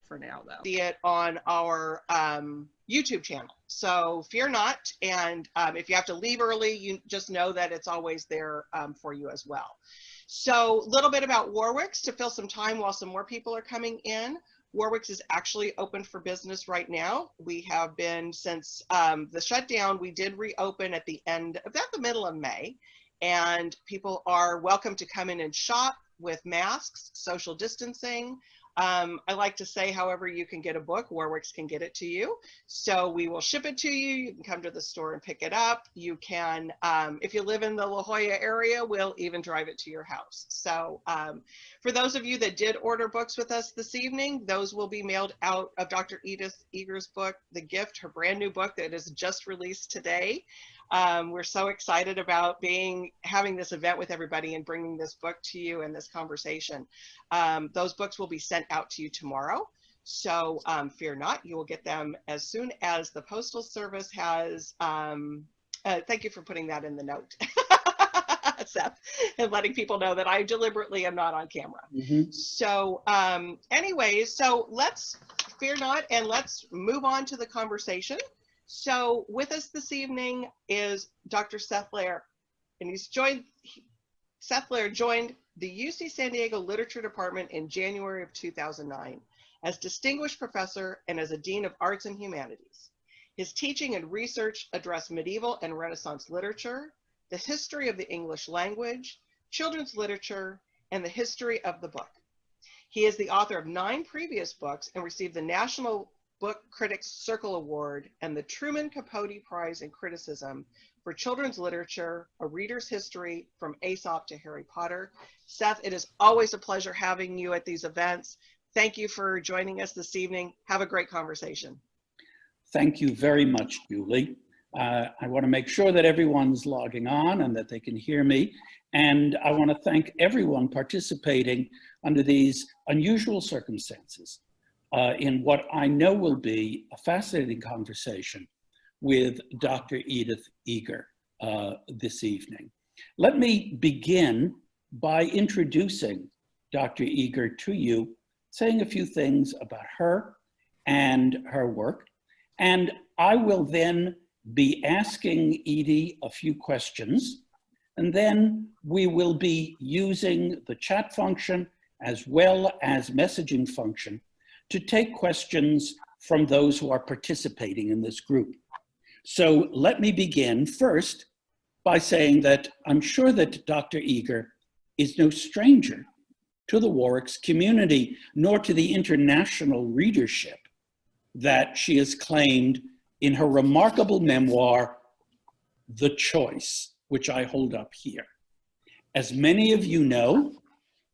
for now, though. See it on our YouTube channel. So fear not. And if you have to leave early, you just know that it's always there for you as well. So a little bit about Warwick's to fill some time while some more people are coming in. Warwick's is actually open for business right now. We have been since the shutdown. We did reopen at the middle of May, and people are welcome to come in and shop with masks, social distancing. I like to say, however you can get a book, Warwick's can get it to you. So we will ship it to you. You can come to the store and pick it up. You can, if you live in the La Jolla area, we'll even drive it to your house. So for those of you that did order books with us this evening, those will be mailed out of Dr. Edith Eger's book, The Gift, her brand new book that is just released today. We're so excited about having this event with everybody and bringing this book to you and this conversation. Those books will be sent out to you tomorrow. So fear not, you will get them as soon as the Postal Service has, thank you for putting that in the note, Seth, and letting people know that I deliberately am not on camera. Mm-hmm. So anyways, so let's fear not and let's move on to the conversation. So with us this evening is Dr. Seth Lerer, and Seth Lerer joined the UC San Diego Literature Department in January of 2009 as Distinguished Professor and as a Dean of Arts and Humanities. His teaching and research address medieval and Renaissance literature, the history of the English language, children's literature, and the history of the book. He is the author of 9 previous books and received the National Book Critics Circle Award and the Truman Capote Prize in Criticism for Children's Literature, A Reader's History from Aesop to Harry Potter. Seth, it is always a pleasure having you at these events. Thank you for joining us this evening. Have a great conversation. Thank you very much, Julie. I want to make sure that everyone's logging on and that they can hear me. And I want to thank everyone participating under these unusual circumstances. In what I know will be a fascinating conversation with Dr. Edith Eger this evening. Let me begin by introducing Dr. Eger to you, saying a few things about her and her work. And I will then be asking Edie a few questions, and then we will be using the chat function as well as messaging function to take questions from those who are participating in this group. So let me begin first by saying that I'm sure that Dr. Eger is no stranger to the Warwick's community, nor to the international readership that she has claimed in her remarkable memoir, The Choice, which I hold up here. As many of you know,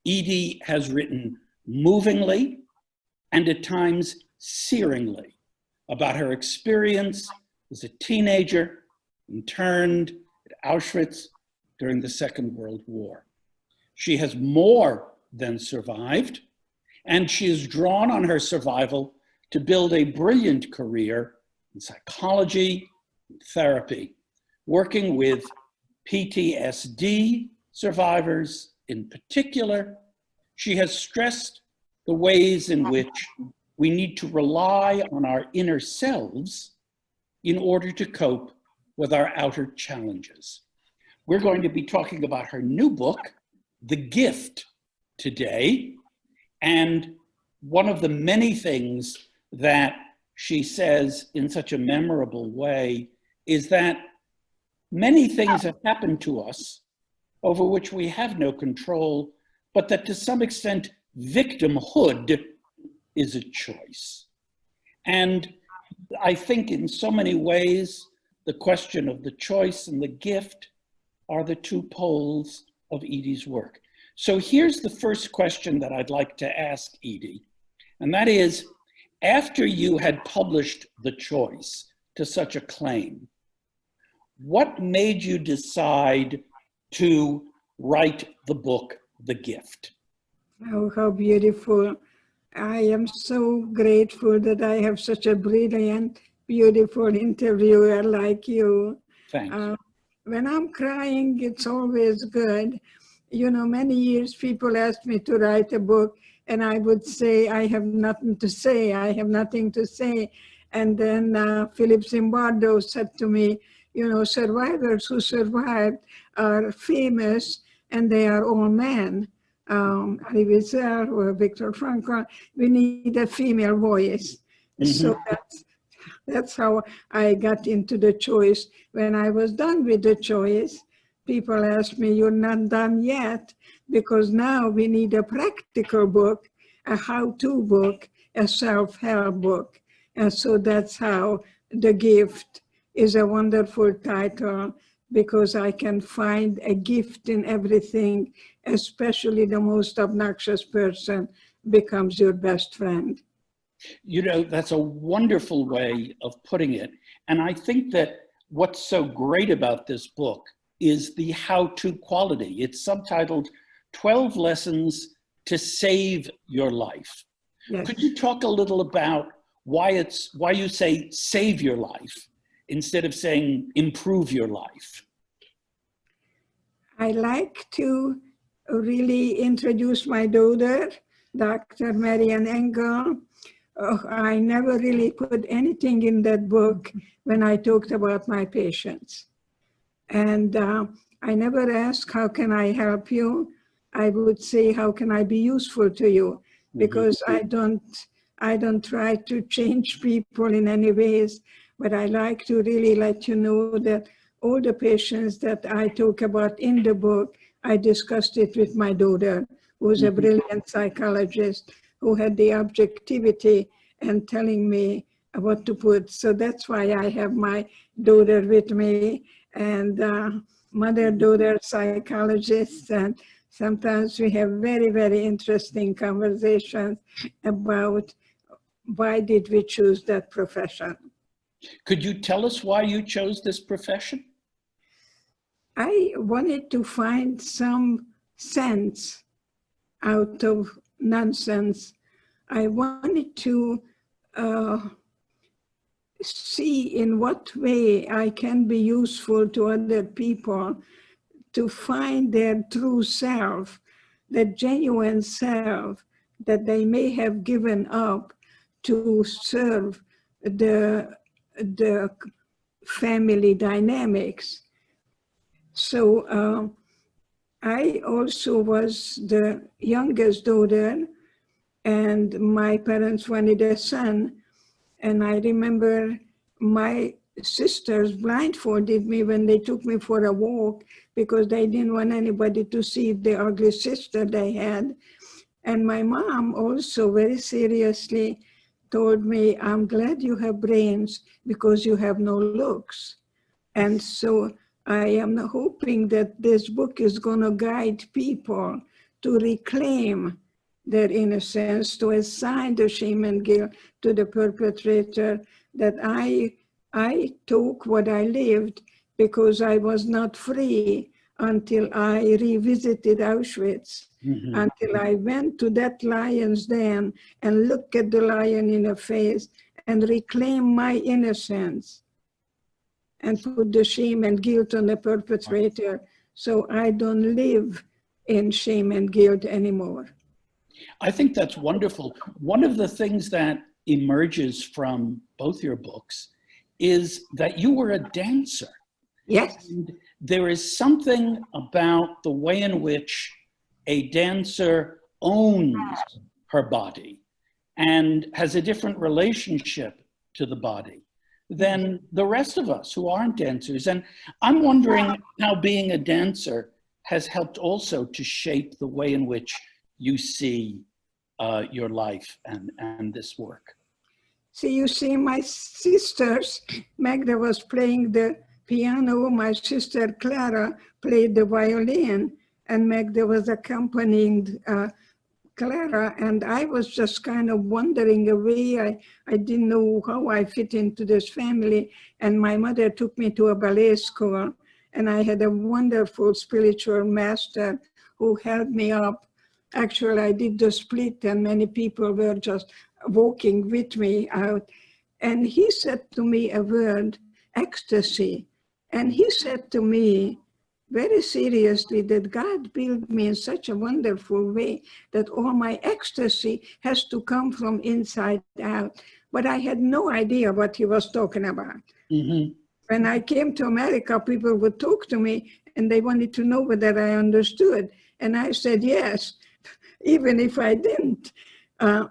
Edie has written movingly and at times searingly about her experience as a teenager interned at Auschwitz during the Second World War. She has more than survived, and she has drawn on her survival to build a brilliant career in psychology and therapy, working with PTSD survivors in particular. She has stressed the ways in which we need to rely on our inner selves in order to cope with our outer challenges. We're going to be talking about her new book, The Gift, today. And one of the many things that she says in such a memorable way is that many things have happened to us over which we have no control, but that to some extent, victimhood is a choice. And I think in so many ways, the question of the choice and the gift are the two poles of Edie's work. So here's the first question that I'd like to ask Edie, and that is, after you had published The Choice to such acclaim, what made you decide to write the book, The Gift? Oh, how beautiful. I am so grateful that I have such a brilliant, beautiful interviewer like you. Thank you. When I'm crying, it's always good. You know, many years people asked me to write a book, and I would say, I have nothing to say, I have nothing to say. And then Philip Zimbardo said to me, you know, survivors who survived are famous and they are all men. Ali Wiesel or Viktor Frankl, we need a female voice. So that's how I got into the choice. When I was done with the choice, people asked me, you're not done yet, because now we need a practical book, a how-to book, a self-help book. And so that's how The Gift is a wonderful title, because I can find a gift in everything, especially the most obnoxious person becomes your best friend. You know, that's a wonderful way of putting it. And I think that what's so great about this book is the how-to quality. It's subtitled 12 Lessons to Save Your Life. Yes. Could you talk a little about why you say save your life instead of saying improve your life? I like to really introduce my daughter, Dr. Marian Engel. I never really put anything in that book when I talked about my patients. And I never asked, how can I help you? I would say, how can I be useful to you? Because I don't try to change people in any ways, but I like to really let you know that all the patients that I talk about in the book, I discussed it with my daughter, who's a brilliant psychologist, who had the objectivity and telling me what to put. So that's why I have my daughter with me, and mother-daughter psychologists, and sometimes we have very, very interesting conversations about why did we choose that profession. Could you tell us why you chose this profession? I wanted to find some sense out of nonsense. I wanted to see in what way I can be useful to other people to find their true self, the genuine self that they may have given up to serve the family dynamics. So I also was the youngest daughter, and my parents wanted a son. And I remember my sisters blindfolded me when they took me for a walk, because they didn't want anybody to see the ugly sister they had. And my mom also very seriously told me, I'm glad you have brains because you have no looks. And so I am hoping that this book is going to guide people to reclaim their innocence, to assign the shame and guilt to the perpetrator, that I took what I lived because I was not free until I revisited Auschwitz, until I went to that lion's den and looked at the lion in the face and reclaimed my innocence and put the shame and guilt on the perpetrator, so I don't live in shame and guilt anymore. I think that's wonderful. One of the things that emerges from both your books is that you were a dancer. Yes. And there is something about the way in which a dancer owns her body and has a different relationship to the body than the rest of us who aren't dancers. And I'm wondering how being a dancer has helped also to shape the way in which you see your life and this work. So you see, my sisters, Magda was playing the piano, my sister Clara played the violin, and Magda was accompanying Clara, and I was just kind of wandering away. I didn't know how I fit into this family, and my mother took me to a ballet school, and I had a wonderful spiritual master who held me up. Actually, I did the split, and many people were just walking with me out. And he said to me a word, ecstasy. And he said to me, very seriously that God built me in such a wonderful way that all my ecstasy has to come from inside out. But I had no idea what he was talking about. Mm-hmm. When I came to America, people would talk to me and they wanted to know whether I understood. And I said, yes, even if I didn't.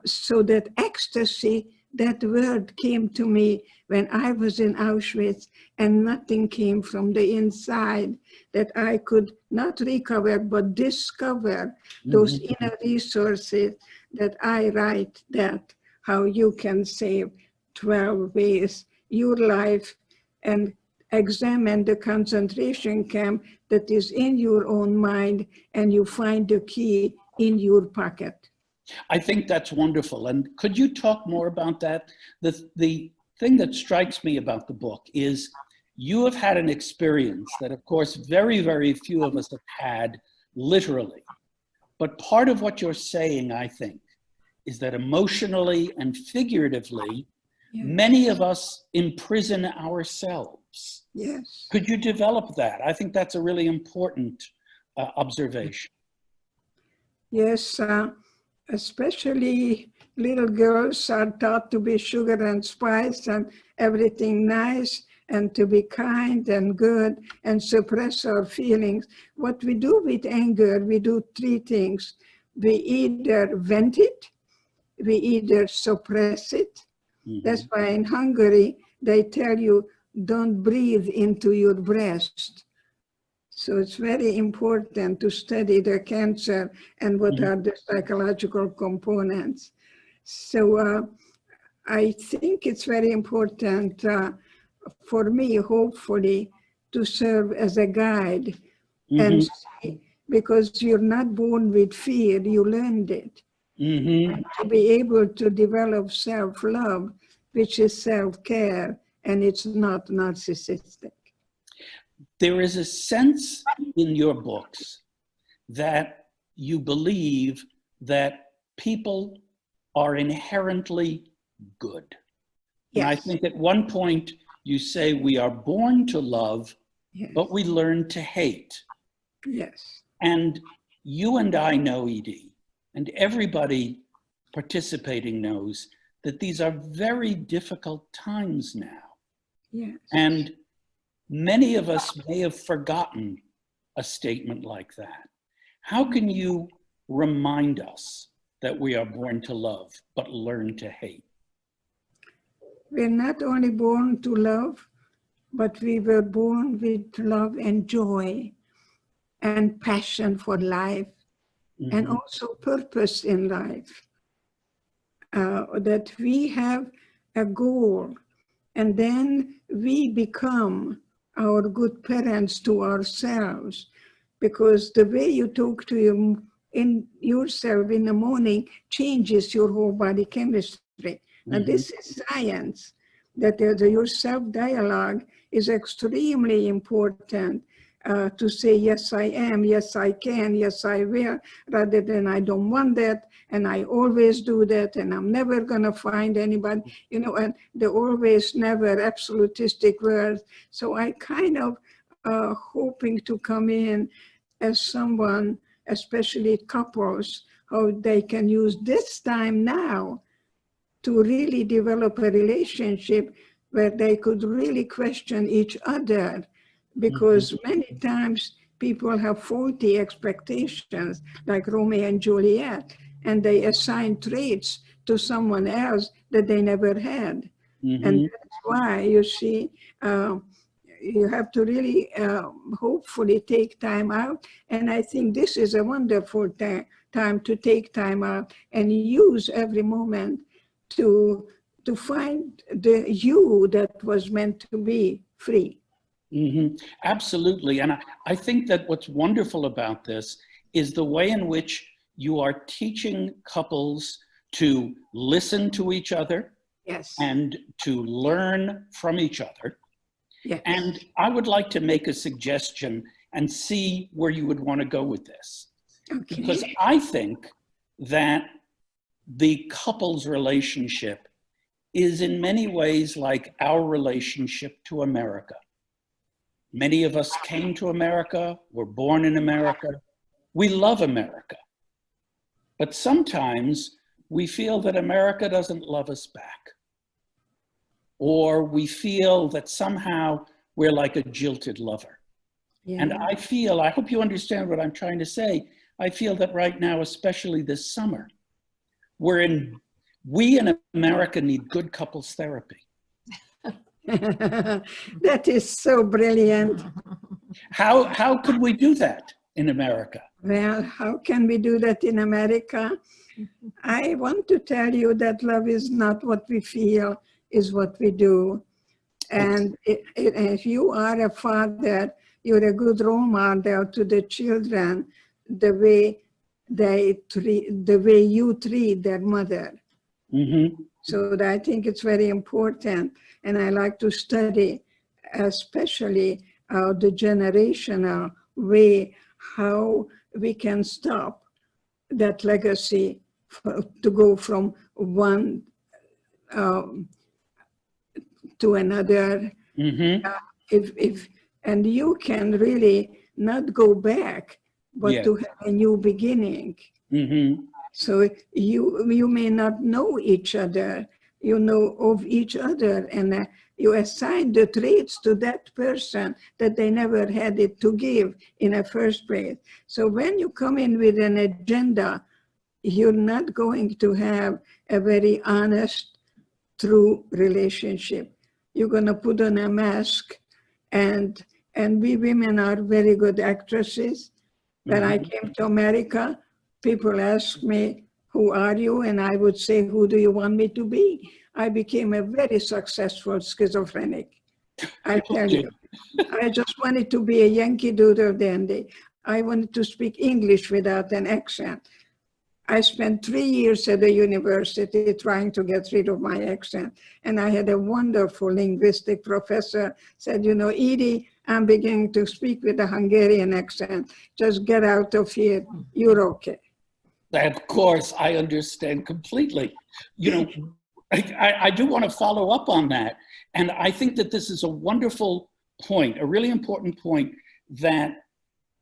So that ecstasy, that word came to me when I was in Auschwitz and nothing came from the inside, that I could not recover, but discover those inner resources that I write that, how you can save 12 ways your life and examine the concentration camp that is in your own mind, and you find the key in your pocket. I think that's wonderful. And could you talk more about that? The thing that strikes me about the book is you have had an experience that, of course, very, very few of us have had literally. But part of what you're saying, I think, is that emotionally and figuratively, many of us imprison ourselves. Yes. Could you develop that? I think that's a really important observation. Yes, especially little girls are taught to be sugar and spice and everything nice and to be kind and good and suppress our feelings. What we do with anger, we do three things. We either vent it, we either suppress it. That's why in Hungary, they tell you, don't breathe into your breast. So it's very important to study the cancer and what are the psychological components. So I think it's very important for me, hopefully, to serve as a guide. And see, because you're not born with fear, you learned it. And to be able to develop self-love, which is self-care, and it's not narcissistic. There is a sense in your books that you believe that people are inherently good. Yes. And I think at one point you say we are born to love, but we learn to hate. Yes. And you and I know, Edie, and everybody participating knows that these are very difficult times now. Yes. And many of us may have forgotten a statement like that. How can you remind us that we are born to love, but learn to hate? We're not only born to love, but we were born with love and joy and passion for life, and also purpose in life. That we have a goal, and then we become our good parents to ourselves, because the way you talk to yourself in the morning changes your whole body chemistry. Now this is science, that your self-dialogue is extremely important. To say, yes, I am, yes, I can, yes, I will, rather than I don't want that, and I always do that, and I'm never going to find anybody, you know, and the always, never, absolutistic words. So I kind of hoping to come in as someone, especially couples, how they can use this time now to really develop a relationship where they could really question each other. Because many times people have faulty expectations, like Romeo and Juliet, and they assign traits to someone else that they never had. And that's why, you see, you have to really hopefully take time out. And I think this is a wonderful time to take time out and use every moment to find the you that was meant to be free. Absolutely. And I think that what's wonderful about this is the way in which you are teaching couples to listen to each other, yes, and to learn from each other. Yes. And I would like to make a suggestion and see where you would want to go with this. Okay. Because I think that the couple's relationship is in many ways like our relationship to America. Many of us came to America, were born in America. We love America. But sometimes we feel that America doesn't love us back. Or we feel that somehow we're like a jilted lover. Yeah. And I hope you understand what I'm trying to say. I feel that right now, especially this summer, we in America need good couples therapy. That is so brilliant. How could we do that in America? Well, how can we do that in America? I want to tell you that love is not what we feel, is what we do. And if you are a father, you're a good role model to the children, the way you treat their mother. Mm-hmm. So I think it's very important. And I like to study, especially the generational way, how we can stop that legacy to go from one to another. Mm-hmm. And you can really not go back, but Yeah. to have a new beginning. Mm-hmm. So you may not know each other, you know of each other, and you assign the traits to that person that they never had it to give in the first place. So when you come in with an agenda, you're not going to have a very honest, true relationship. You're going to put on a mask, and we women are very good actresses. When I came to America, people asked me, who are you? And I would say, who do you want me to be? I became a very successful schizophrenic. I tell you, I just wanted to be a Yankee Doodle dandy. I wanted to speak English without an accent. I spent 3 years at the university trying to get rid of my accent. And I had a wonderful linguistic professor said, you know, Edie, I'm beginning to speak with a Hungarian accent. Just get out of here. You're okay. Of course, I understand completely. You know, I do want to follow up on that. And I think that this is a wonderful point, a really important point, that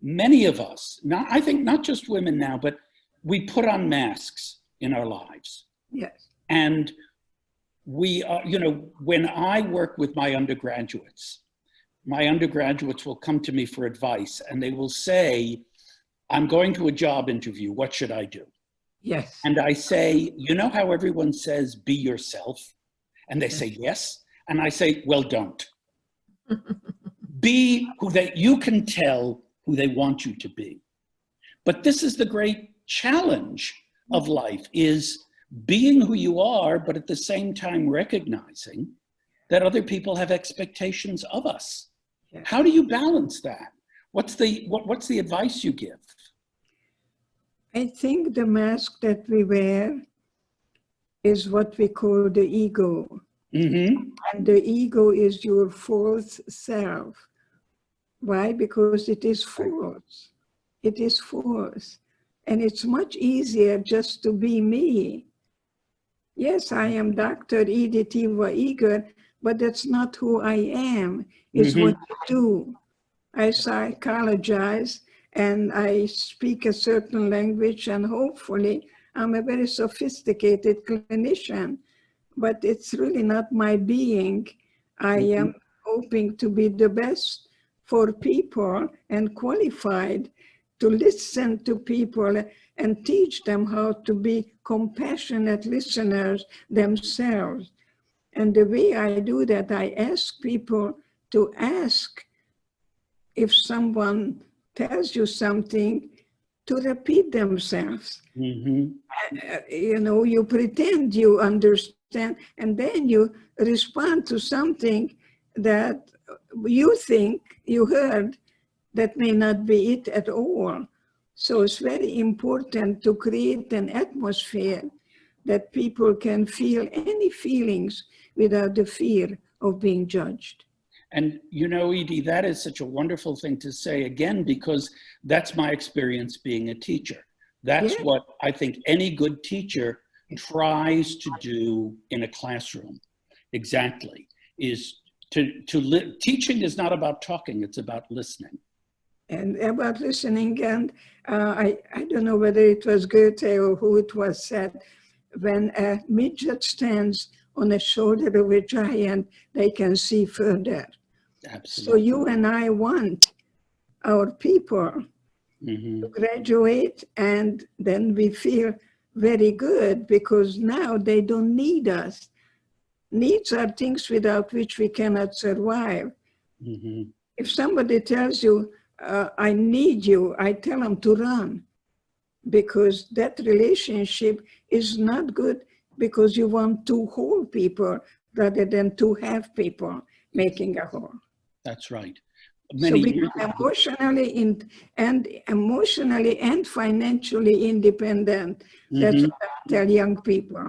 many of us, I think not just women now, but we put on masks in our lives. Yes. And we are, you know, when I work with my undergraduates will come to me for advice, and they will say, I'm going to a job interview, what should I do? Yes. And I say, you know how everyone says, be yourself? And they say, yes. And I say, well, don't. Be who you can tell who they want you to be. But this is the great challenge of life, is being who you are, but at the same time recognizing that other people have expectations of us. Yes. How do you balance that? What's the advice you give? I think the mask that we wear is what we call the ego. Mm-hmm. And the ego is your false self. Why? Because it is false. It is false. And it's much easier just to be me. Yes, I am Dr. Edith Eger, but that's not who I am. It's what I do. I psychologize and I speak a certain language, and hopefully I'm a very sophisticated clinician, but it's really not my being. I am hoping to be the best for people and qualified to listen to people and teach them how to be compassionate listeners themselves. And the way I do that, I ask people to ask, if someone tells you something, to repeat themselves. You know, you pretend you understand, and then you respond to something that you think you heard that may not be it at all. So it's very important to create an atmosphere that people can feel any feelings without the fear of being judged. And you know, Edie, that is such a wonderful thing to say again, because that's my experience being a teacher. That's what I think any good teacher tries to do in a classroom. Exactly, is Teaching is not about talking, it's about listening. And about listening, and I don't know whether it was Goethe or who it was said, when a midget stands on the shoulder of a giant, they can see further. Absolutely. So you and I want our people to graduate, and then we feel very good because now they don't need us. Needs are things without which we cannot survive. If somebody tells you, I need you, I tell them to run, because that relationship is not good, because you want two whole people rather than two half people making a whole. That's right. So we are emotionally and financially independent. That's what I tell young people.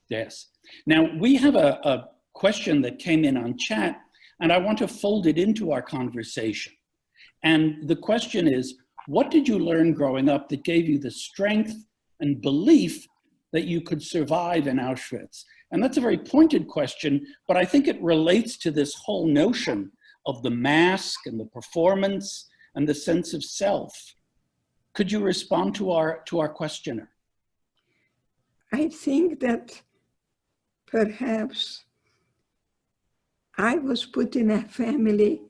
Yes. Now, we have a question that came in on chat, and I want to fold it into our conversation. And the question is, what did you learn growing up that gave you the strength and belief that you could survive in Auschwitz? And that's a very pointed question, but I think it relates to this whole notion of the mask and the performance and the sense of self. Could you respond to our questioner? I think that perhaps I was put in a family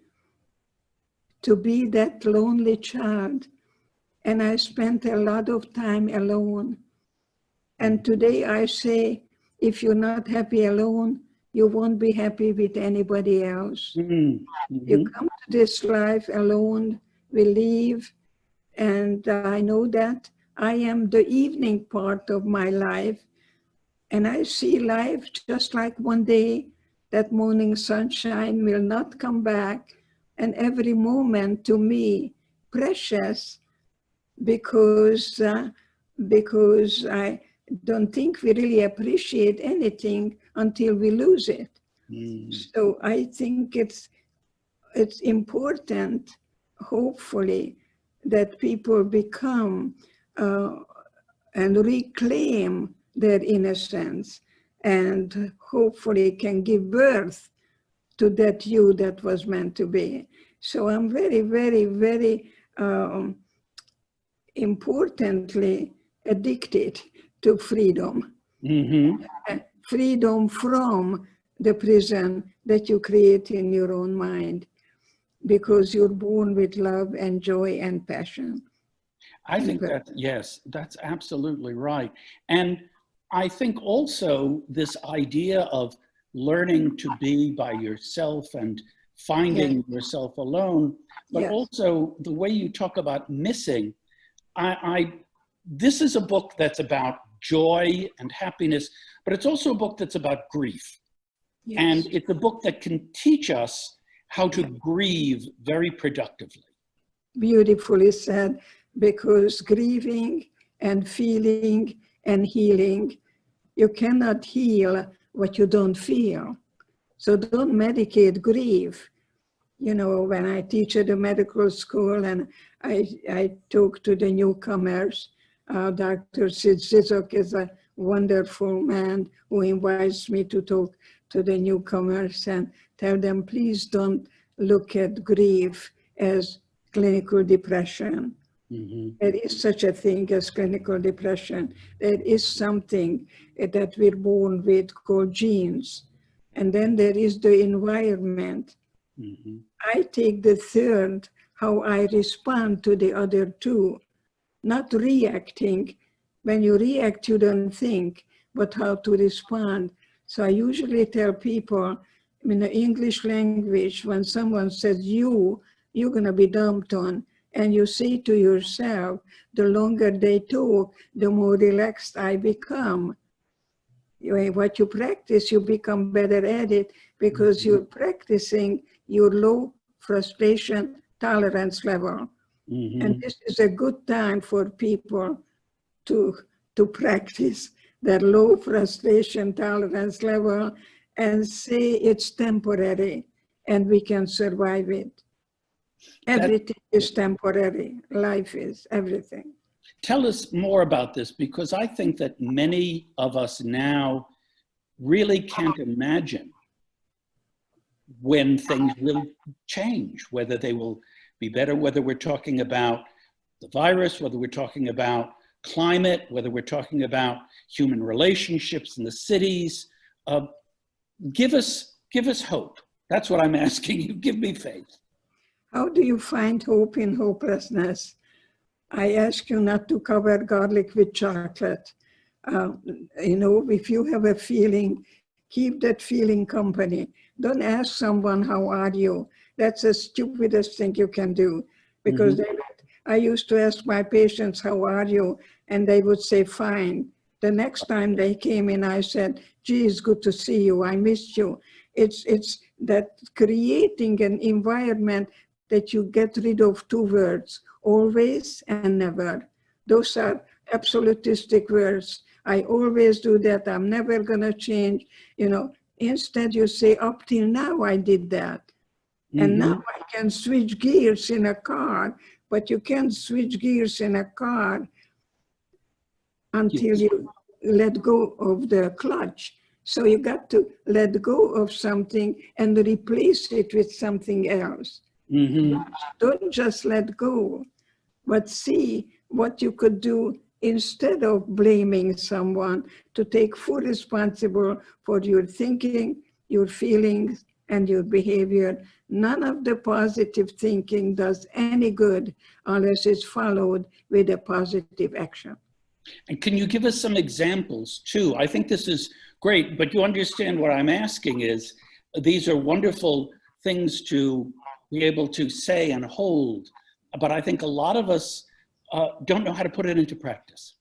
to be that lonely child, and I spent a lot of time alone. And today I say, if you're not happy alone, you won't be happy with anybody else. You come to this life alone, we leave, and I know that I am the evening part of my life, and I see life just like one day, that morning sunshine will not come back, and every moment to me precious, because I don't think we really appreciate anything until we lose it. So I think it's important, hopefully, that people become and reclaim their innocence, and hopefully can give birth to that you that was meant to be. So I'm very, very, very importantly addicted to freedom. Freedom from the prison that you create in your own mind, because you're born with love and joy and passion. I think that, yes, that's absolutely right. And I think also this idea of learning to be by yourself and finding yourself alone, but also the way you talk about missing. This is a book that's about joy and happiness, but it's also a book that's about grief. And it's a book that can teach us how to grieve very productively. Beautifully said, because grieving and feeling and healing, you cannot heal what you don't feel. So don't medicate grief. You know, when I teach at the medical school and I talk to the newcomers, Dr. Sid Zizok is a wonderful man who invites me to talk to the newcomers and tell them, please don't look at grief as clinical depression. There is such a thing as clinical depression. There is something that we're born with called genes. And then there is the environment. I take the third, how I respond to the other two, not reacting. When you react, you don't think, but how to respond. So I usually tell people in the English language, when someone says you're gonna be dumped on, and you say to yourself, the longer they talk, the more relaxed I become. What you practice, you become better at it, because you're practicing your low frustration tolerance level. And this is a good time for people to practice their low frustration tolerance level and say it's temporary and we can survive it. Everything is temporary. Life is everything. Tell us more about this, because I think that many of us now really can't imagine when things will change, whether they will be better, whether we're talking about the virus, whether we're talking about climate, whether we're talking about human relationships in the cities. Give us hope. That's what I'm asking you. Give me faith. How do you find hope in hopelessness? I ask you not to cover garlic with chocolate. If you have a feeling, keep that feeling company. Don't ask someone, how are you? That's the stupidest thing you can do. Because I used to ask my patients, how are you? And they would say, fine. The next time they came in, I said, gee, it's good to see you. I missed you. It's that creating an environment that you get rid of two words, always and never. Those are absolutistic words. I always do that. I'm never going to change. Instead you say, up till now I did that. And now I can switch gears in a car, but you can't switch gears in a car until you let go of the clutch. So you got to let go of something and replace it with something else. Don't just let go, but see what you could do instead of blaming someone, to take full responsibility for your thinking, your feelings, and your behavior. None of the positive thinking does any good unless it's followed with a positive action. And can you give us some examples too? I think this is great, but you understand what I'm asking is, these are wonderful things to be able to say and hold, but I think a lot of us don't know how to put it into practice.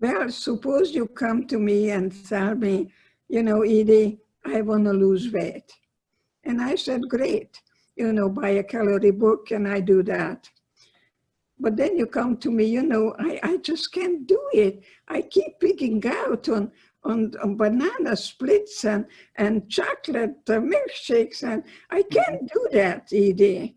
Well, suppose you come to me and tell me, Edie, I want to lose weight. And I said, great, buy a calorie book and I do that. But then you come to me, I just can't do it. I keep picking out on banana splits and chocolate milkshakes, and I can't do that, Edie.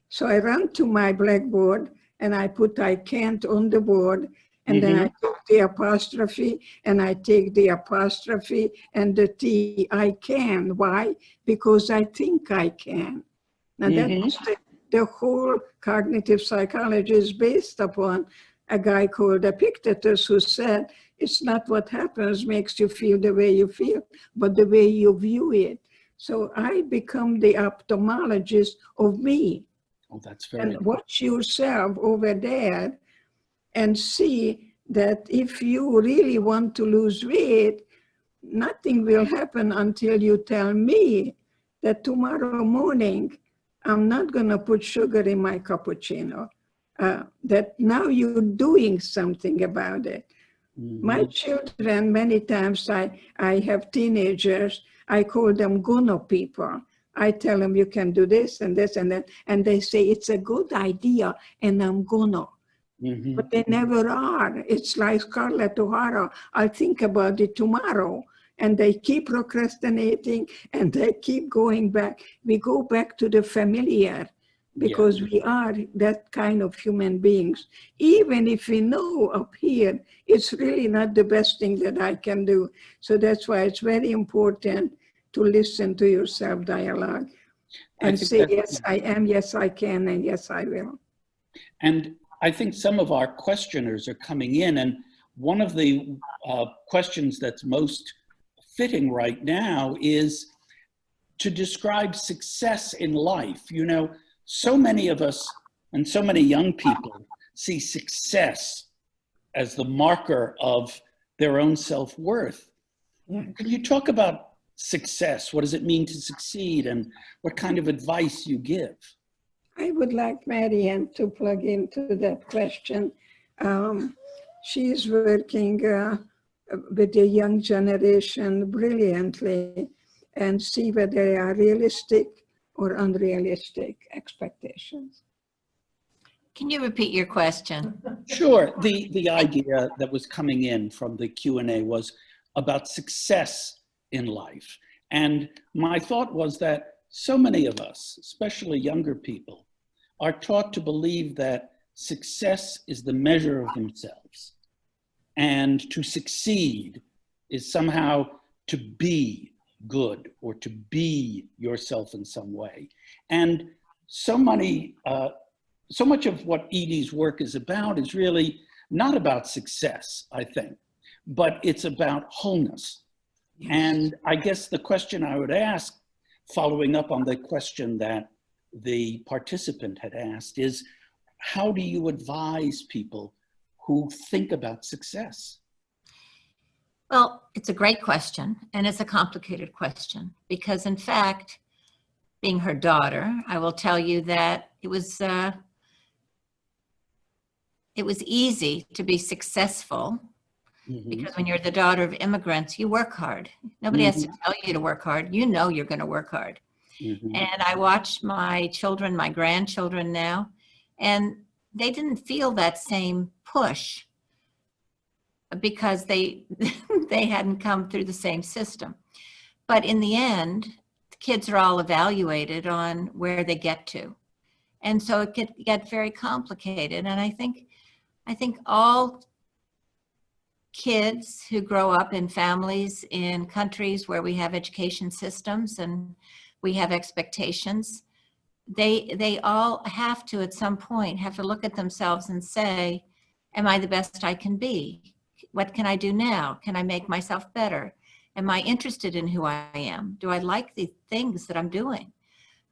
So I run to my blackboard and I put I can't on the board, and then I took the apostrophe and I take the apostrophe and the T, I can. Why? Because I think I can. And that's the whole cognitive psychology is based upon a guy called Epictetus, who said, it's not what happens makes you feel the way you feel, but the way you view it. So I become the ophthalmologist of me. Oh, that's very and watch yourself over there and see that if you really want to lose weight, nothing will happen until you tell me that tomorrow morning, I'm not going to put sugar in my cappuccino. That now you're doing something about it. My children, many times I have teenagers, I call them gono people. I tell them you can do this and this and that, and they say it's a good idea and I'm gonna. But they never are. It's like Scarlett O'Hara, I'll think about it tomorrow. And they keep procrastinating and they keep going back. We go back to the familiar because we are that kind of human beings. Even if we know up here, it's really not the best thing that I can do. So that's why it's very important to listen to your self-dialogue and say, yes, I am, yes, I can, and yes, I will. And I think some of our questioners are coming in, and one of the questions that's most fitting right now is to describe success in life. So many of us and so many young people see success as the marker of their own self-worth. Can you talk about success? What does it mean to succeed, and what kind of advice you give? I would like Marianne to plug into that question. She's working with the young generation brilliantly and see whether they are realistic or unrealistic expectations. Can you repeat your question? Sure. The idea that was coming in from the Q&A was about success in life. And my thought was that so many of us, especially younger people, are taught to believe that success is the measure of themselves. And to succeed is somehow to be good or to be yourself in some way. And so much of what Edie's work is about is really not about success, I think, but it's about wholeness. Yes. And I guess the question I would ask, following up on the question that the participant had asked, is how do you advise people who think about success? Well, it's a great question, and it's a complicated question, because in fact, being her daughter, I will tell you that it was easy to be successful, because when you're the daughter of immigrants, you work hard. Nobody has to tell you to work hard. You know you're going to work hard. And I watch my children, my grandchildren now, and they didn't feel that same push because they hadn't come through the same system. But in the end, the kids are all evaluated on where they get to. And so it could get very complicated. And I think all kids who grow up in families in countries where we have education systems and we have expectations, they all have to, at some point, have to look at themselves and say, am I the best I can be? What can I do now? Can I make myself better? Am I interested in who I am? Do I like the things that I'm doing?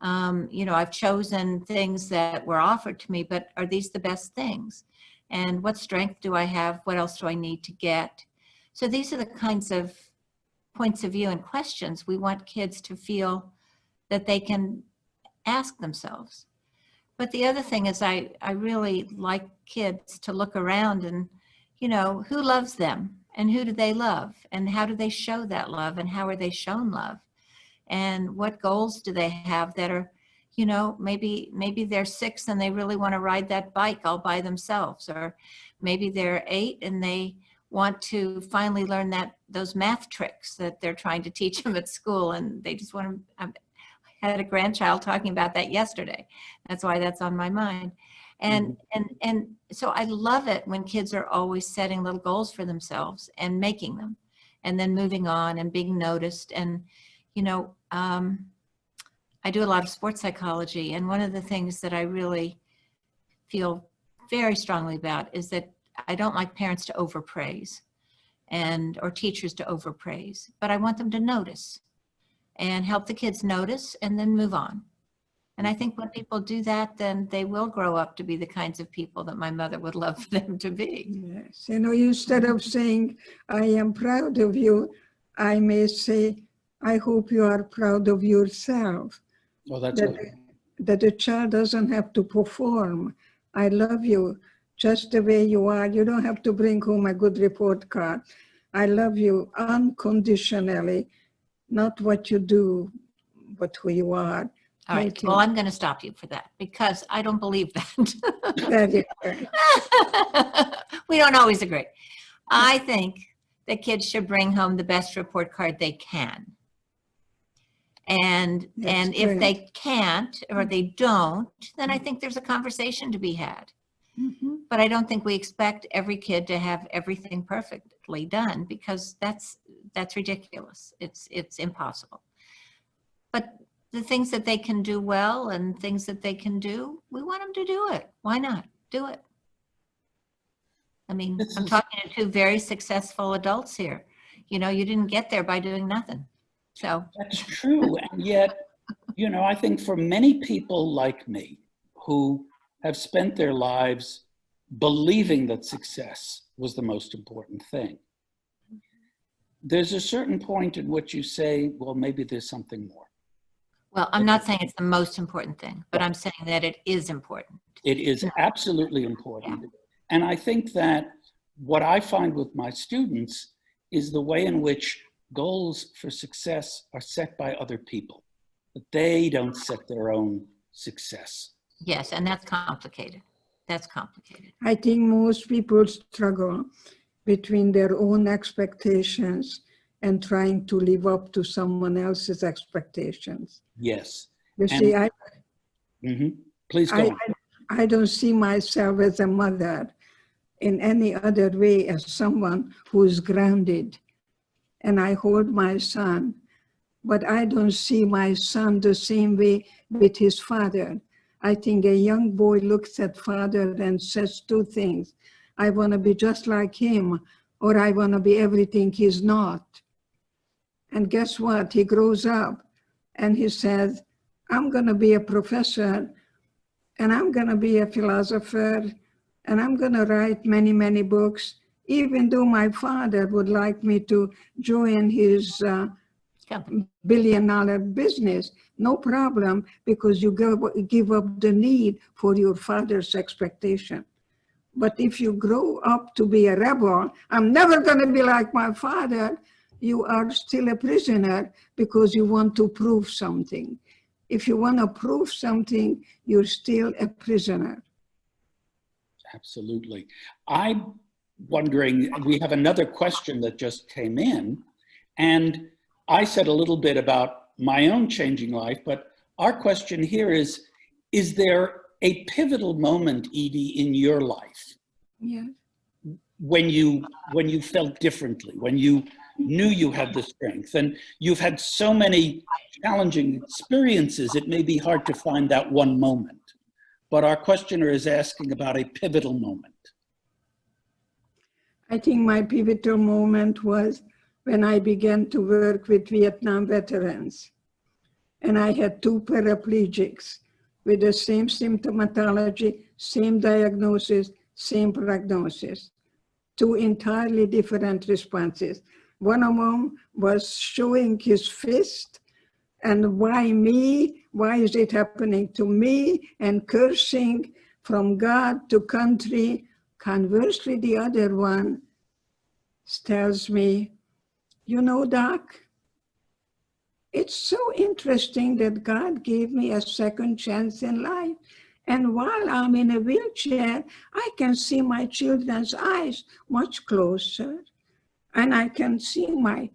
You know, I've chosen things that were offered to me, but are these the best things? And what strength do I have? What else do I need to get? So these are the kinds of points of view and questions we want kids to feel that they can ask themselves. But the other thing is I really like kids to look around and, you know, who loves them and who do they love and how do they show that love and how are they shown love? And what goals do they have that are, you know, maybe they're 6 and they really want to ride that bike all by themselves, or maybe they're 8 and they want to finally learn those math tricks that they're trying to teach them at school, and they just want to. I had a grandchild talking about that yesterday. That's why that's on my mind. And so I love it when kids are always setting little goals for themselves and making them, and then moving on and being noticed. And you know, I do a lot of sports psychology, and one of the things that I really feel very strongly about is that I don't like parents to overpraise or teachers to overpraise, but I want them to notice and help the kids notice and then move on. And I think when people do that, then they will grow up to be the kinds of people that my mother would love for them to be. Yes, you know, instead of saying, I am proud of you, I may say, I hope you are proud of yourself. Oh, that's good. That a child doesn't have to perform. I love you just the way you are. You don't have to bring home a good report card. I love you unconditionally, not what you do, but who you are. All right, well, I'm going to stop you for that because I don't believe that. We don't always agree. I think that kids should bring home the best report card they can. And if they can't or they don't, then I think there's a conversation to be had. But I don't think we expect every kid to have everything perfectly done, because that's ridiculous. It's impossible. But the things that they can do well and things that they can do, we want them to do it. Why not? Do it. I mean, I'm talking to 2 very successful adults here. You know, you didn't get there by doing nothing. So that's true. And yet, you know, I think for many people like me who have spent their lives believing that success was the most important thing, there's a certain point in which you say, well, maybe there's something more. Well, I'm not saying it's the most important thing, but I'm saying that it is important. It is absolutely important. Yeah. And I think that what I find with my students is the way in which goals for success are set by other people, but they don't set their own success. Yes, and that's complicated. That's complicated. I think most people struggle between their own expectations and trying to live up to someone else's expectations. Yes. You see, Please go on. I don't see myself as a mother in any other way as someone who is grounded. And I hold my son but I don't see my son the same way with his father. I think a young boy looks at father and says two things. I want to be just like him, or I want to be everything he's not. And guess what? He grows up and he says, I'm going to be a professor, and I'm going to be a philosopher, and I'm going to write many, many books, even though my father would like me to join his billion-dollar business. No problem, because you give up the need for your father's expectation. But if you grow up to be a rebel, I'm never going to be like my father, you are still a prisoner because you want to prove something. If you want to prove something, you're still a prisoner. Absolutely. I'm wondering, we have another question that just came in, and I said a little bit about my own changing life, but our question here is there a pivotal moment, Edie, in your life? Yeah. When you felt differently, when you knew you had the strength, and you've had so many challenging experiences, it may be hard to find that one moment. But our questioner is asking about a pivotal moment. I think my pivotal moment was when I began to work with Vietnam veterans. And I had two paraplegics with the same symptomatology, same diagnosis, same prognosis. Two entirely different responses. One of them was showing his fist, and why me? Why is it happening to me? And cursing from God to country. Conversely, the other one tells me, you know, Doc, it's so interesting that God gave me a second chance in life. And while I'm in a wheelchair, I can see my children's eyes much closer. And I can see my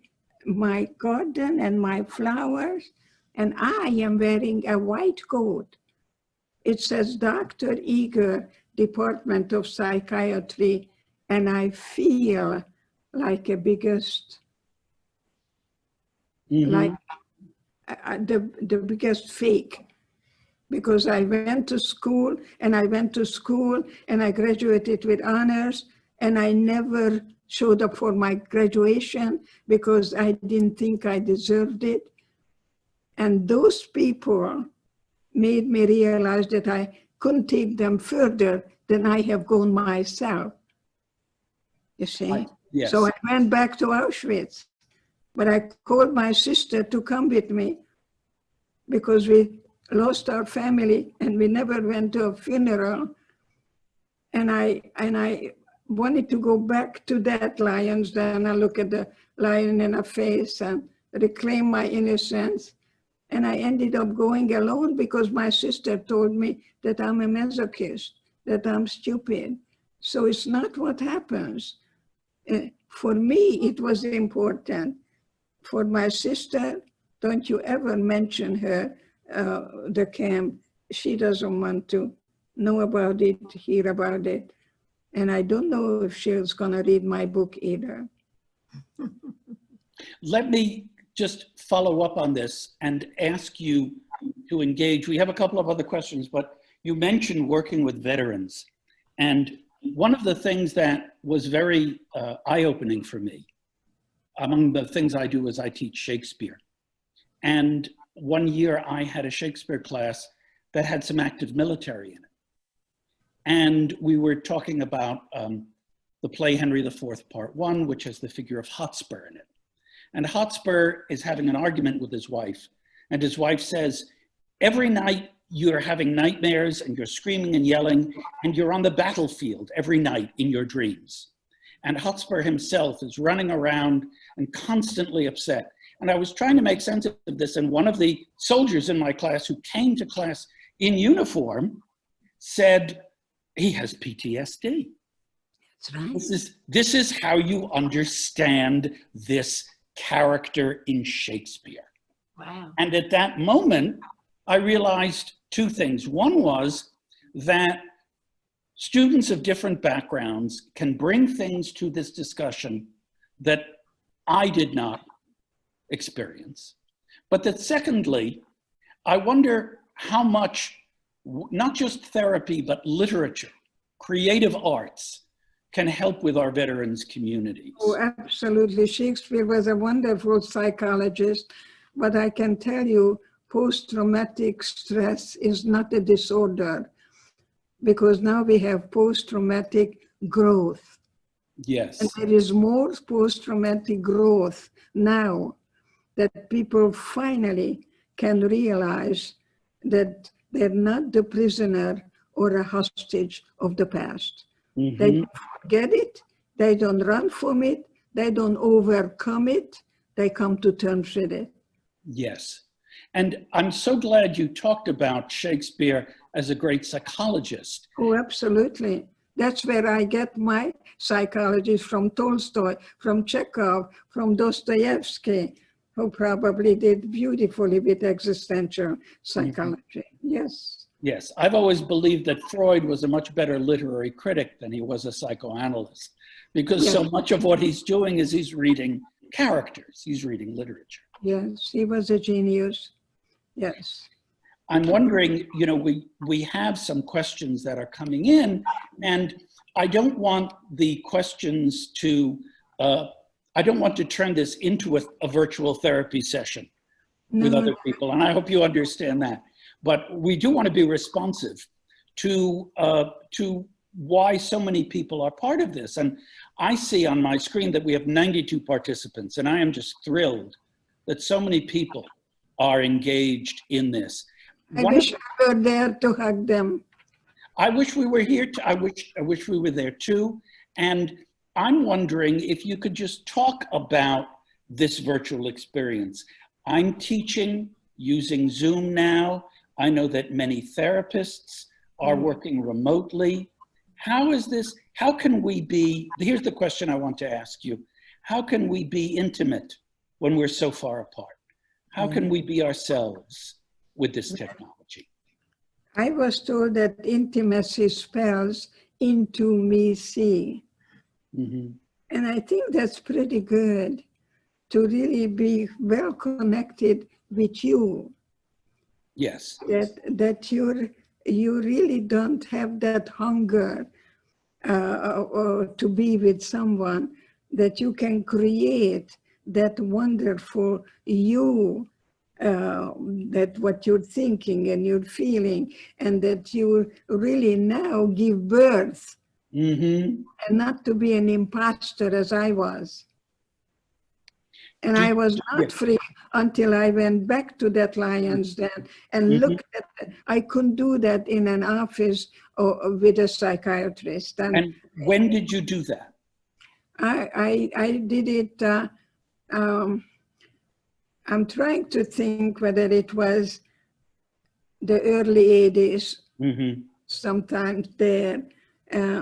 garden and my flowers. And I am wearing a white coat. It says Dr. Eger, Department of Psychiatry. And I feel like a biggest, like the biggest fake. Because I went to school and I graduated with honors, and I never showed up for my graduation because I didn't think I deserved it. And those people made me realize that I couldn't take them further than I have gone myself. You see? Yes. So I went back to Auschwitz, but I called my sister to come with me because we lost our family and we never went to a funeral. And I wanted to go back to that lion's den and look at the lion in the face and reclaim my innocence. And I ended up going alone because my sister told me that I'm a masochist, that I'm stupid. So it's not what happens. For me, it was important. For my sister, don't you ever mention her, the camp. She doesn't want to know about it, hear about it. And I don't know if she's gonna read my book either. Let me just follow up on this and ask you to engage. We have a couple of other questions, but you mentioned working with veterans. And one of the things that was very eye-opening for me, among the things I do is I teach Shakespeare. And one year I had a Shakespeare class that had some active military in it. And we were talking about the play Henry IV, Part 1, which has the figure of Hotspur in it. And Hotspur is having an argument with his wife. And his wife says, every night you're having nightmares and you're screaming and yelling, and you're on the battlefield every night in your dreams. And Hotspur himself is running around and constantly upset. And I was trying to make sense of this, and one of the soldiers in my class who came to class in uniform said, he has PTSD. That's right. This is how you understand this character in Shakespeare. Wow. And at that moment, I realized two things. One was that students of different backgrounds can bring things to this discussion that I did not experience. But that secondly, I wonder how much, not just therapy, but literature, creative arts, can help with our veterans communities. Oh, absolutely. Shakespeare was a wonderful psychologist, but I can tell you, post-traumatic stress is not a disorder, because now we have post-traumatic growth. Yes. And there is more post-traumatic growth now, that people finally can realize that they're not the prisoner or a hostage of the past. Mm-hmm. They don't forget it, they don't run from it, they don't overcome it, they come to terms with it. Yes. And I'm so glad you talked about Shakespeare as a great psychologist. Oh, absolutely. That's where I get my psychology, from Tolstoy, from Chekhov, from Dostoevsky, who probably did beautifully with existential psychology. Mm-hmm. Yes. Yes, I've always believed that Freud was a much better literary critic than he was a psychoanalyst, because yes, so much of what he's doing is he's reading characters, he's reading literature. Yes, he was a genius. Yes. I'm wondering, you know, we have some questions that are coming in, and I don't want the questions to, I don't want to turn this into a virtual therapy session with other people, and I hope you understand that. But we do want to be responsive to why so many people are part of this. And I see on my screen that we have 92 participants, and I am just thrilled that so many people are engaged in this. I wish I were there to hug them. I wish we were here. I wish we were there too. And I'm wondering if you could just talk about this virtual experience. I'm teaching using Zoom now. I know that many therapists are working remotely. How is this? How can we be? Here's the question I want to ask you. How can we be intimate when we're so far apart? How can we be ourselves with this technology? I was told that intimacy spells into me see. Mm-hmm. And I think that's pretty good, to really be well connected with you. Yes. That you really don't have that hunger to be with someone, that you can create that wonderful you, that what you're thinking and you're feeling, and that you really now give birth, mm-hmm, and not to be an imposter as I was. And I was not free until I went back to that Lion's Den and mm-hmm, looked at it. I couldn't do that in an office or with a psychiatrist. And when did you do that? I did it, I'm trying to think whether it was the early 80s, mm-hmm, sometimes there.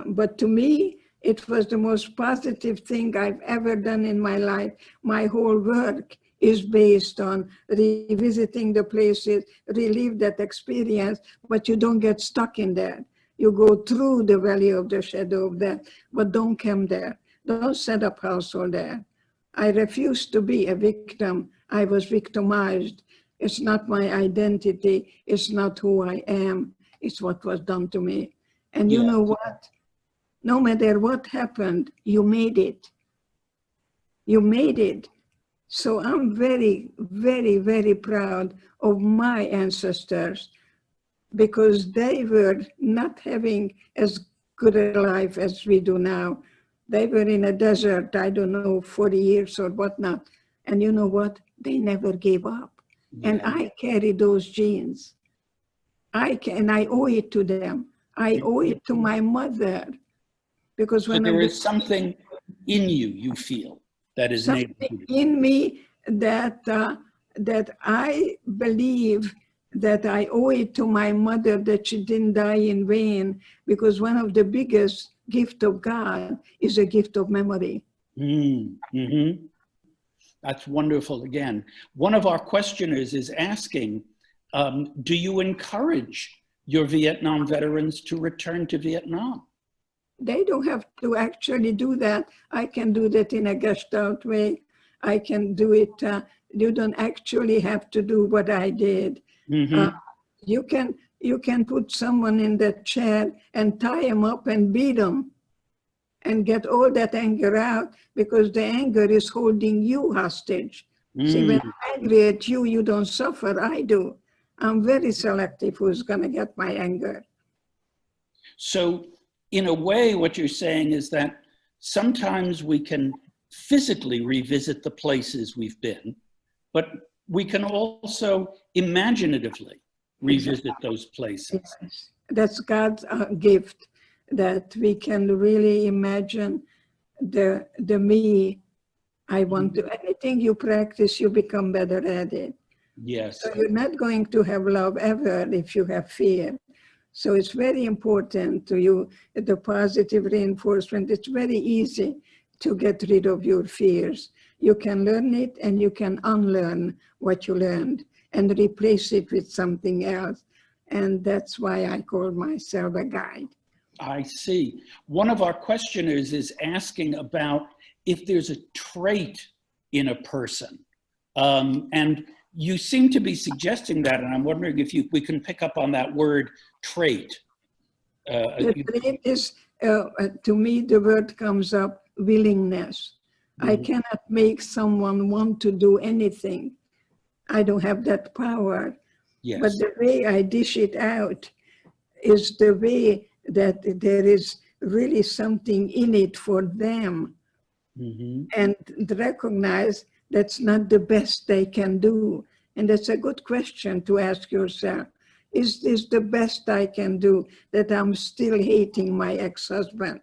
But to me, it was the most positive thing I've ever done in my life. My whole work is based on revisiting the places, relive that experience, but you don't get stuck in there. You go through the valley of the shadow of death, but don't come there. Don't set up household there. I refuse to be a victim. I was victimized. It's not my identity. It's not who I am. It's what was done to me. And you know what? No matter what happened, you made it. You made it. So I'm very, very, very proud of my ancestors, because they were not having as good a life as we do now. They were in a desert, I don't know, 40 years or whatnot. And you know what? They never gave up. Yeah. And I carry those genes. And I owe it to them. I owe it to my mother. Because when there is something in you, you feel, that is something in me that that I believe that I owe it to my mother, that she didn't die in vain, because one of the biggest gift of God is a gift of memory. Mm-hmm. That's wonderful. Again, one of our questioners is asking, do you encourage your Vietnam veterans to return to Vietnam? They don't have to actually do that. I can do that in a Gestalt way. I can do it You don't actually have to do what I did. Mm-hmm. You can put someone in that chair and tie him up and beat him and get all that anger out, because the anger is holding you hostage. See, when I'm angry at you, you don't suffer, I do. I'm very selective who's gonna get my anger. So in a way, what you're saying is that sometimes we can physically revisit the places we've been, but we can also imaginatively revisit those places. Yes. That's God's gift, that we can really imagine the me I want to. Anything you practice, you become better at it. Yes. So you're not going to have love ever if you have fear. So it's very important to you, the positive reinforcement. It's very easy to get rid of your fears. You can learn it and you can unlearn what you learned and replace it with something else. And that's why I call myself a guide. I see. One of our questioners is asking about if there's a trait in a person. And you seem to be suggesting that, and I'm wondering if we can pick up on that word trait. The trait is, to me, the word comes up, willingness. I cannot make someone want to do anything. I don't have that power. Yes. But the way I dish it out is the way that there is really something in it for them. And recognize that's not the best they can do. And that's a good question to ask yourself. Is this the best I can do, that I'm still hating my ex-husband?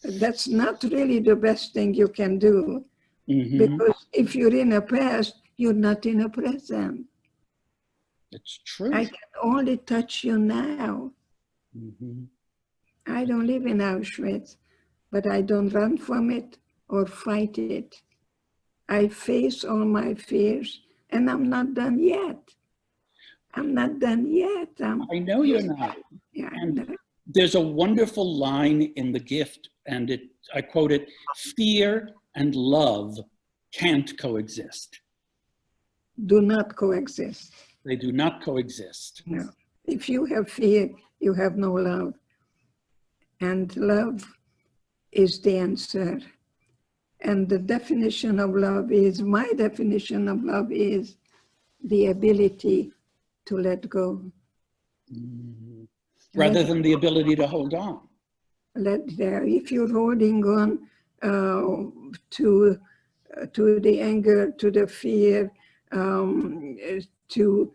That's not really the best thing you can do. Because if you're in a past, you're not in a present. It's true. I can only touch you now. I don't live in Auschwitz, but I don't run from it or fight it. I face all my fears, and I'm not done yet. I'm not done yet. I know you're not. Yeah, And there's a wonderful line in the gift, and I quote it, "Fear and love can't coexist." do not coexist. They do not coexist. No. If you have fear, you have no love. And love is the answer. And the definition of love is, my definition of love is the ability to let go. Rather than the ability to hold on. If you're holding on to the anger, to the fear, to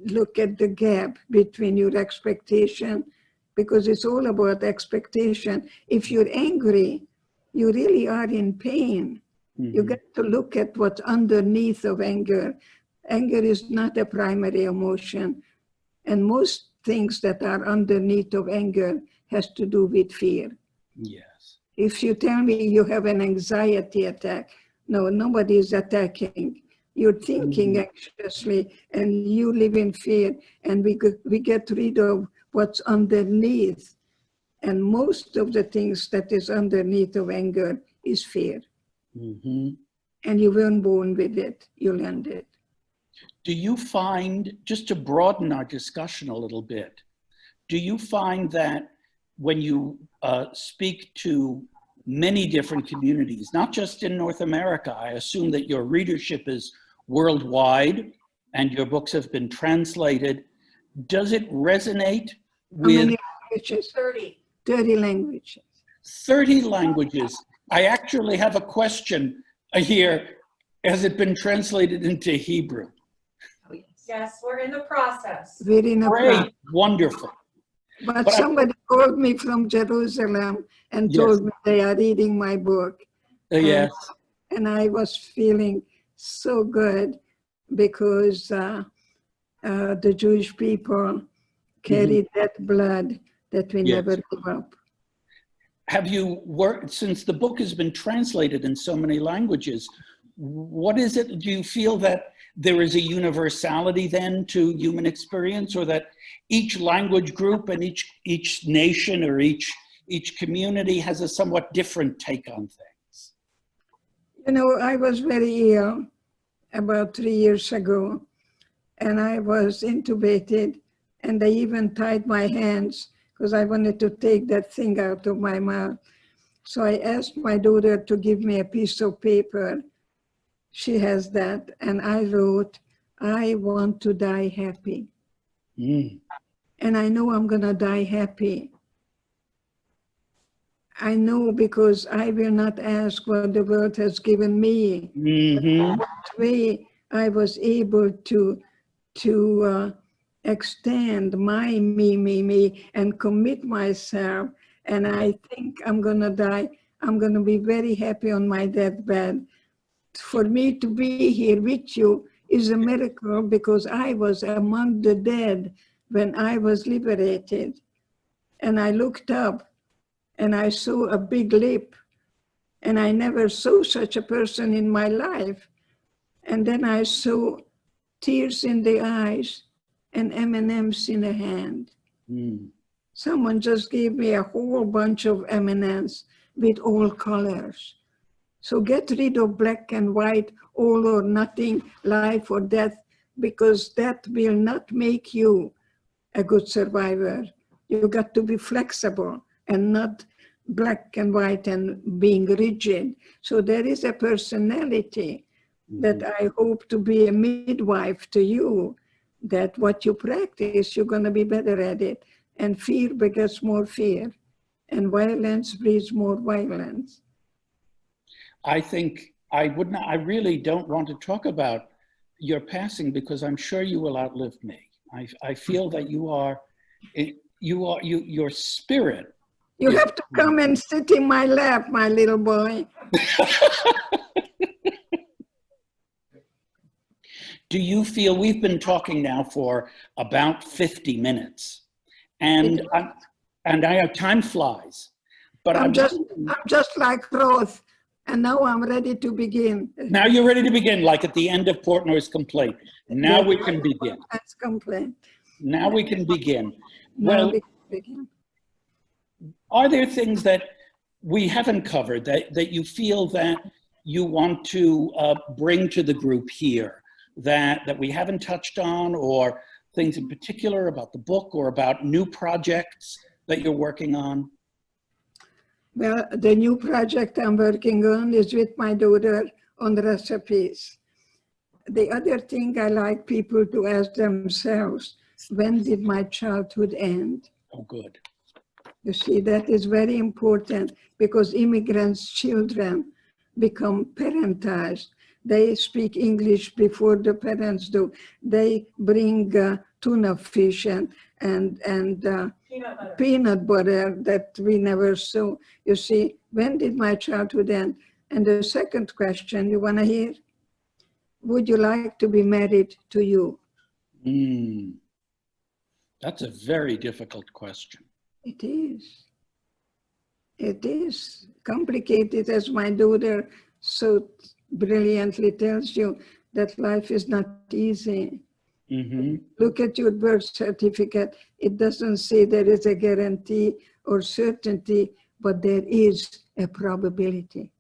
look at the gap between your expectation, because it's all about expectation. If you're angry, you really are in pain. You get to look at what's underneath of anger. Anger is not a primary emotion. And most things that are underneath of anger has to do with fear. Yes. If you tell me you have an anxiety attack, no, nobody is attacking. You're thinking anxiously and you live in fear, and we get rid of what's underneath. And most of the things that is underneath of anger is fear. And you weren't born with it, you learned it. Do you find, just to broaden our discussion a little bit, do you find that when you speak to many different communities, not just in North America, I assume that your readership is worldwide and your books have been translated, does it resonate with— How many languages? 30 languages. 30 languages. I actually have a question here. Has it been translated into Hebrew? Yes, we're in the process. We're in a process. Great, wonderful. But somebody called me from Jerusalem and told me they are reading my book. Yes. And I was feeling so good because the Jewish people carried that blood that we never give up. Have you worked, since the book has been translated in so many languages, what is it, do you feel that there is a universality then to human experience, or that each language group and each nation or each community has a somewhat different take on things? You know, I was very ill about 3 years ago, and I was intubated, and they even tied my hands because I wanted to take that thing out of my mouth. So I asked my daughter to give me a piece of paper. She has that, and I wrote, I want to die happy. And I know I'm gonna die happy. I know because I will not ask what the world has given me. What way I was able to extend my me, and commit myself. And I think I'm gonna die. I'm gonna be very happy on my deathbed. For me to be here with you is a miracle because I was among the dead when I was liberated. And I looked up and I saw a big lip, and I never saw such a person in my life. And then I saw tears in the eyes and M&Ms in the hand. Someone just gave me a whole bunch of M&Ms with all colors. So get rid of black and white, all or nothing, life or death, because that will not make you a good survivor. You got to be flexible and not black and white and being rigid. So there is a personality that I hope to be a midwife to you, that what you practice, you're going to be better at it. And fear begets more fear, and violence breeds more violence. I think I really don't want to talk about your passing because I'm sure you will outlive me. I feel that your spirit. You have to come and sit in my lap, my little boy. Do you feel, we've been talking now for about 50 minutes, and time flies, but I'm just like Roth, and now I'm ready to begin. Now you're ready to begin, like at the end of Portnoy's complaint. Now we can begin. That's complaint. Now we can begin. Now Well, we can begin. are there things that we haven't covered that you feel that you want to bring to the group here that we haven't touched on, or things in particular about the book or about new projects that you're working on? Well, the new project I'm working on is with my daughter on recipes. The other thing I like people to ask themselves, when did my childhood end? Oh, good. You see, that is very important because immigrants' children become parentized. They speak English before the parents do. They bring tuna fish and peanut butter that we never saw. You see, when did my childhood end? And the second question you want to hear? Would you like to be married to you? That's a very difficult question. It is. It is complicated, as my daughter so brilliantly tells you, that life is not easy. Look at your birth certificate. It doesn't say there is a guarantee or certainty, but there is a probability.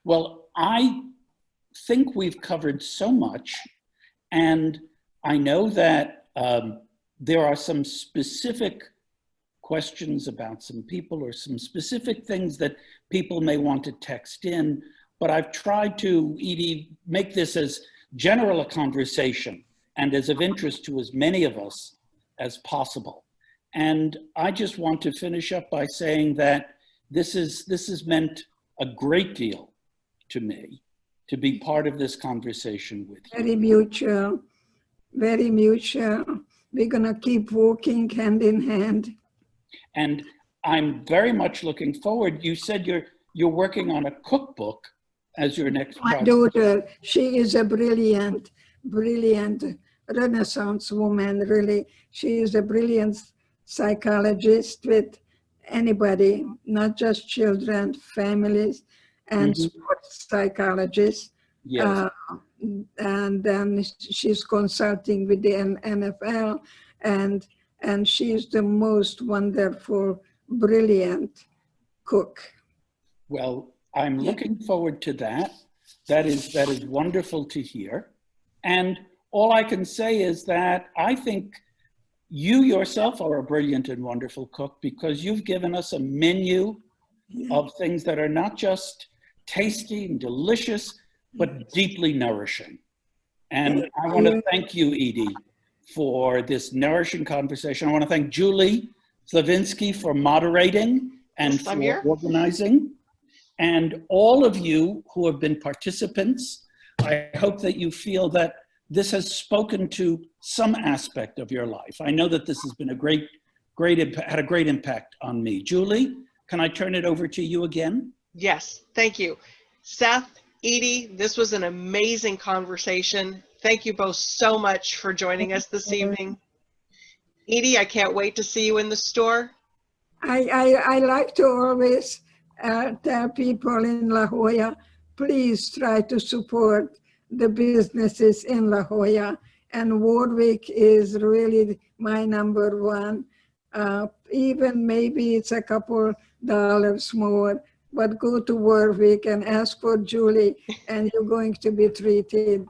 Well, I think we've covered so much, and I know that there are some specific questions about some people or some specific things that people may want to text in, but I've tried to, Edie, make this as general a conversation and as of interest to as many of us as possible. And I just want to finish up by saying that this has meant a great deal to me to be part of this conversation with you. Very mutual, very mutual. We're gonna keep walking hand in hand. And I'm very much looking forward. You said you're working on a cookbook as your next project. My daughter, she is a brilliant, brilliant Renaissance woman, really. She is a brilliant psychologist with anybody, not just children, families, and sports psychologist. Yes. And then she's consulting with the NFL, and she's the most wonderful, brilliant cook. Well, I'm looking forward to that. That is wonderful to hear. And all I can say is that I think you yourself are a brilliant and wonderful cook, because you've given us a menu of things that are not just tasty and delicious, but deeply nourishing. And I want to thank you, Edie, for this nourishing conversation. I want to thank Julie Slavinsky for moderating and for organizing. And all of you who have been participants, I hope that you feel that this has spoken to some aspect of your life. I know that this has been had a great impact on me. Julie, can I turn it over to you again? Yes, thank you. Seth, Edie, this was an amazing conversation. Thank you both so much for joining us this evening. Edie, I can't wait to see you in the store. I like to always tell people in La Jolla, please try to support the businesses in La Jolla. And Warwick is really my number one. Even maybe it's a couple dollars more, but go to Warwick and ask for Julie, and you're going to be treated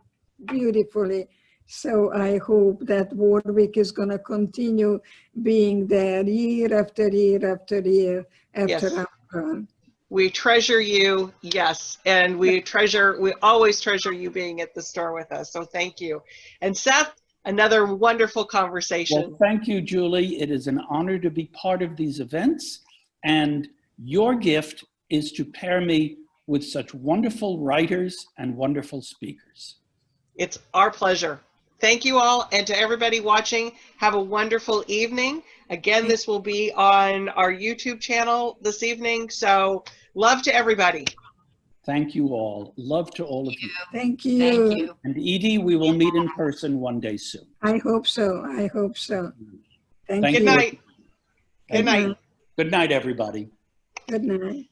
beautifully. So I hope that Warwick is going to continue being there year after year after year after I'm gone. We treasure you, yes, and we always treasure you being at the store with us, so thank you. And Seth, another wonderful conversation. Well, thank you, Julie. It is an honor to be part of these events, and your gift is to pair me with such wonderful writers and wonderful speakers. It's our pleasure. Thank you all, and to everybody watching, have a wonderful evening. Again, this will be on our YouTube channel this evening, so love to everybody. Thank you all. Love to all of you. Thank you. Thank you. And Edie, we will meet in person one day soon. I hope so. I hope so. Thank Thank you. Good night. Thank Good you. night. Good night, everybody. Good night.